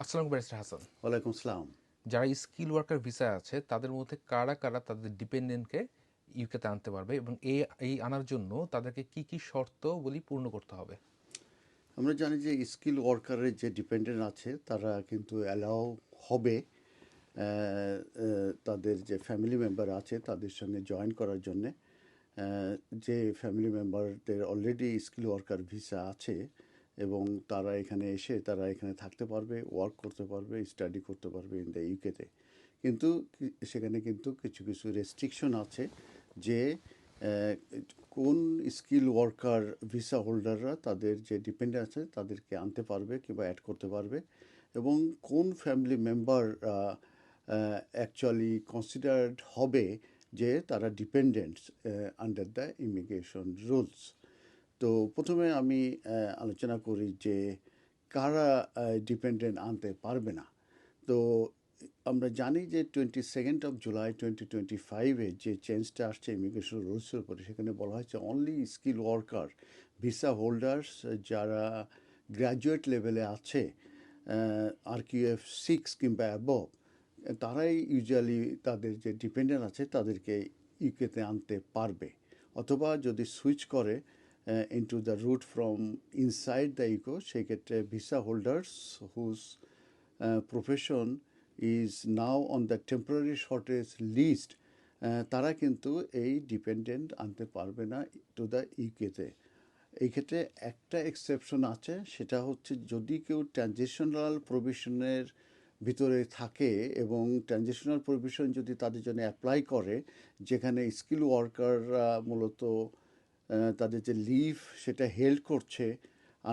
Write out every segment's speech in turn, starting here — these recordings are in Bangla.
আসসালামু ব্যারিস্টার হাসান। ওয়ালাইকুম সালাম। যারা স্কিল ওয়ার্কার ভিসায় আছে তাদের মধ্যে কারা কারা তাদের ডিপেন্ডেন্টকে ইউকেতে আনতে পারবে এবং এই আনার জন্য তাদেরকে কি কি শর্তগুলি পূর্ণ করতে হবে? আমরা জানি যে স্কিল ওয়ার্কারের যে ডিপেন্ডেন্ট আছে তারা কিন্তু অ্যালাউ হবে তাদের যে ফ্যামিলি মেম্বার আছে তাদের সঙ্গে জয়েন করার জন্যে। যে ফ্যামিলি মেম্বারদের অলরেডি স্কিল ওয়ার্কার ভিসা আছে এবং তারা এখানে এসে তারা এখানে থাকতে পারবে, ওয়ার্ক করতে পারবে, স্টাডি করতে পারবে ইন দ্য ইউকেতে। কিন্তু সেখানে কিন্তু কিছু কিছু রেস্ট্রিকশন আছে যে আহ, কোন স্কিল ওয়ার্কার ভিসা হোল্ডাররা তাদের যে ডিপেন্ডেন্ট আছে তাদেরকে আনতে পারবে কিংবা অ্যাড করতে পারবে, এবং কোন ফ্যামিলি মেম্বার অ্যাকচুয়ালি কনসিডার্ড হবে যে তারা ডিপেন্ডেন্টস আন্ডার দ্য ইমিগ্রেশন রুলস। তো প্রথমে আমি আলোচনা করি যে কারা ডিপেন্ডেন্ট আনতে পারবে না। তো আমরা জানি যে 22 জুলাই 2025 যে চেঞ্জটা আসছে ইমিগ্রেশন রুলসের উপরে, সেখানে বলা হয়েছে only skill worker visa holders যারা গ্র্যাজুয়েট লেভেলে আছে, RQF 6 কিংবা অ্যাবভ, তারাই ইউজুয়ালি তাদের যে ডিপেন্ডেন্ট আছে তাদেরকে ইউকেতে আনতে পারবে। অথবা যদি সুইচ করে into the route from inside the echo, সেই ক্ষেত্রে visa holders whose profession is now on the temporary shortage list, তারা কিন্তু এই ডিপেন্ডেন্ট আনতে পারবে না টু দ্য ইউকেতে। এই ক্ষেত্রে একটা এক্সেপশন আছে, সেটা হচ্ছে যদি কেউ ট্রানজিশনাল প্রভিশনের ভিতরে থাকে এবং ট্রানজিশনাল প্রভিশন যদি তাদের জন্য অ্যাপ্লাই করে, যেখানে স্কিল ওয়ার্কাররা মূলত তাদের যে লিভ সেটা হেল্ড করছে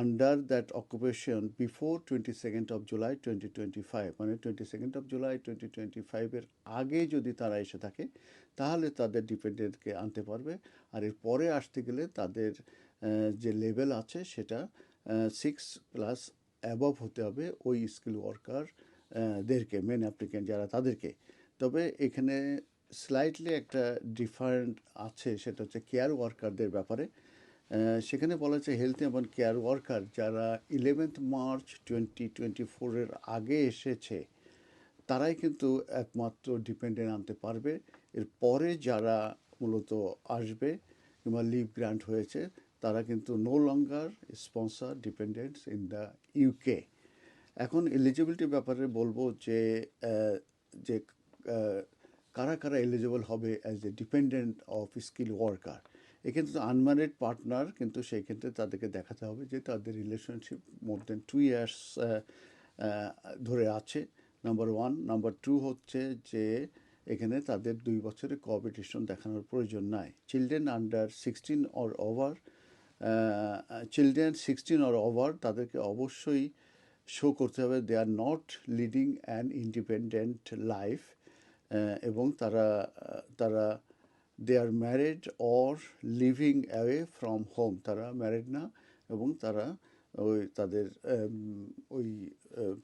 under that occupation before 22 July 2025, মানে 22 জুলাই 2025-এর আগে যদি তারা এসে থাকে তাহলে তাদের ডিপেন্ডেন্টকে আনতে পারবে। আর এর পরে আসতে গেলে তাদের যে লেভেল আছে সেটা 6+ অ্যাবভ হতে হবে ওই স্কিল ওয়ার্কার দেরকে, মেন অ্যাপ্লিকেন্ট যারা তাদেরকে। তবে এখানে স্লাইটলি একটা ডিফারেন্ট আছে, সেটা হচ্ছে কেয়ার ওয়ার্কারদের ব্যাপারে। সেখানে বলা হচ্ছে হেলথ এবং কেয়ার ওয়ার্কার যারা 11 মার্চ 2024-এর আগে এসেছে তারাই কিন্তু একমাত্র ডিপেন্ডেন্ট আনতে পারবে। এর পরে যারা মূলত আসবে কিংবা লিভ গ্র্যান্ট হয়েছে তারা কিন্তু no longer sponsor dependents in the UK. এখন এলিজিবিলিটির ব্যাপারে বলবো যে যে আহ, কারা কারা এলিজিবল হবে as a dependent of skill worker. এক্ষেত্রে তো আনম্যারিড পার্টনার, কিন্তু সেই ক্ষেত্রে তাদেরকে দেখাতে হবে যে তাদের রিলেশনশিপ মোর দেন 2 ইয়ার্স ধরে আছে, নাম্বার 1। নাম্বার 2 হচ্ছে যে এখানে তাদের 2 বছরের কোঅপারেশন দেখানোর প্রয়োজন নাই। চিলড্রেন 16 অর ওভার তাদেরকে অবশ্যই শো করতে হবে they are not leading an independent life, এবং তারা তারা they are married or living away from home, তারা ম্যারিড না এবং তারা ওই তাদের ওই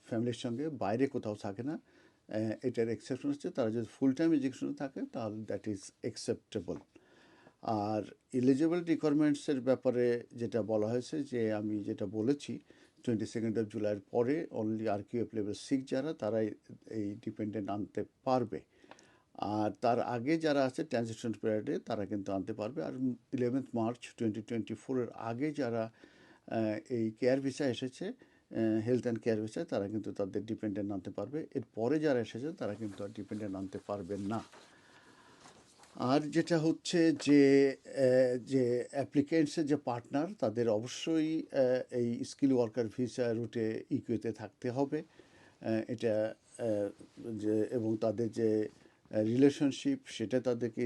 ফ্যামিলির সঙ্গে বাইরে কোথাও থাকে না। এটার এক্সেপশন হচ্ছে তারা যদি ফুল টাইম এডুকেশনে থাকে তাহলে দ্যাট ইজ অ্যাকসেপ্টেবল। আর এলিজিবল রিকোয়ারমেন্টসের ব্যাপারে যেটা বলা হয়েছে, যে আমি যেটা বলেছি 22 জুলাইয়ের পরে অনলি RQF লেভেল 6 যারা তারাই এই ডিপেন্ডেন্ট আনতে পারবে। আর তার আগে যারা আছে ট্রানজিশন পিরিয়ডে তারা কিন্তু আনতে পারবে। আর 11 মার্চ 2024-এর আগে যারা এই কেয়ার ভিসা এসেছে, হেলথ অ্যান্ড কেয়ার ভিসা, তারা কিন্তু তাদের ডিপেন্ডেন্ট আনতে পারবে। এর পরে যারা এসেছে তারা কিন্তু আর ডিপেন্ডেন্ট আনতে পারবেন না। আর যেটা হচ্ছে যে যে অ্যাপ্লিকেন্টসের যে পার্টনার তাদের অবশ্যই এই স্কিল ওয়ার্কার ভিসা রুটে ইকুইতে থাকতে হবে। এটা যে এবং তাদের যে রিলেশনশিপ সেটা তাদেরকে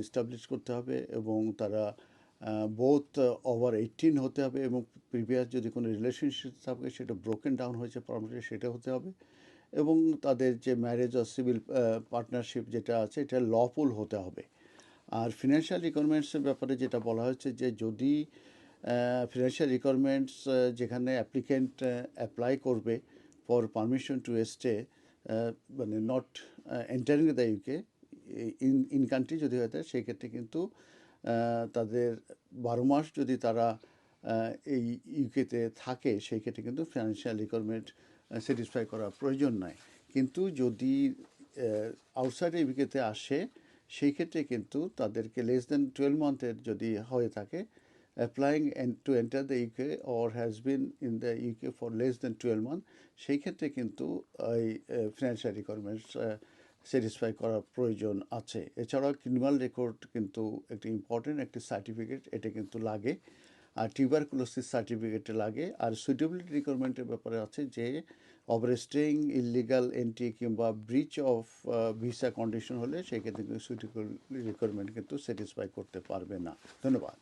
এস্টাবলিশ করতে হবে, এবং তারা বোথ ওভার 18 হতে হবে, এবং প্রিভিয়াস যদি কোনো রিলেশনশিপ থাকে সেটা ব্রোকেন ডাউন হয়েছে পারমানেন্টলি সেটা হতে হবে, এবং তাদের যে ম্যারেজ আর সিভিল পার্টনারশিপ যেটা আছে এটা লফুল হতে হবে। আর ফিনান্সিয়াল রিকোয়ারমেন্টসের ব্যাপারে যেটা বলা হচ্ছে যে যদি ফিনান্সিয়াল রিকোয়ারমেন্টস যেখানে অ্যাপ্লিকেন্ট অ্যাপ্লাই করবে ফর পারমিশন টু স্টে, মানে not entering the UK, in country যদি হয়ে থাকে সেই ক্ষেত্রে কিন্তু তাদের 12 মাস যদি তারা এই ইউকেতে থাকে সেই ক্ষেত্রে কিন্তু ফিনান্সিয়াল রিকোয়ারমেন্ট স্যাটিসফাই করার প্রয়োজন নাই। কিন্তু যদি আউটসাইড ইউকেতে আসে সেই ক্ষেত্রে কিন্তু তাদেরকে লেস দেন 12 মান্থের যদি হয়ে থাকে, applying to enter the UK or has been in the UK for less than 12 month, সেই ক্ষেত্রে কিন্তু এই ফিনান্সিয়াল রিকোয়ারমেন্টস স্যাটিসফাই করার প্রয়োজন আছে। এছাড়াও ক্রিমিনাল রেকর্ড কিন্তু একটি ইম্পর্টেন্ট একটি সার্টিফিকেট, এটা কিন্তু লাগে। আর টিউবারকুলোসিস সার্টিফিকেট লাগে। আর সুইটেবিলিটি রিকোয়ারমেন্টের ব্যাপারে আছে যে ওভারস্টেইং, ইললিগাল এন্ট্রি কিংবা ব্রিচ অফ ভিসা কন্ডিশন হলে সেই ক্ষেত্রে কিন্তু সুইটেবল রিকোয়ারমেন্ট কিন্তু স্যাটিসফাই করতে পারবে না। ধন্যবাদ।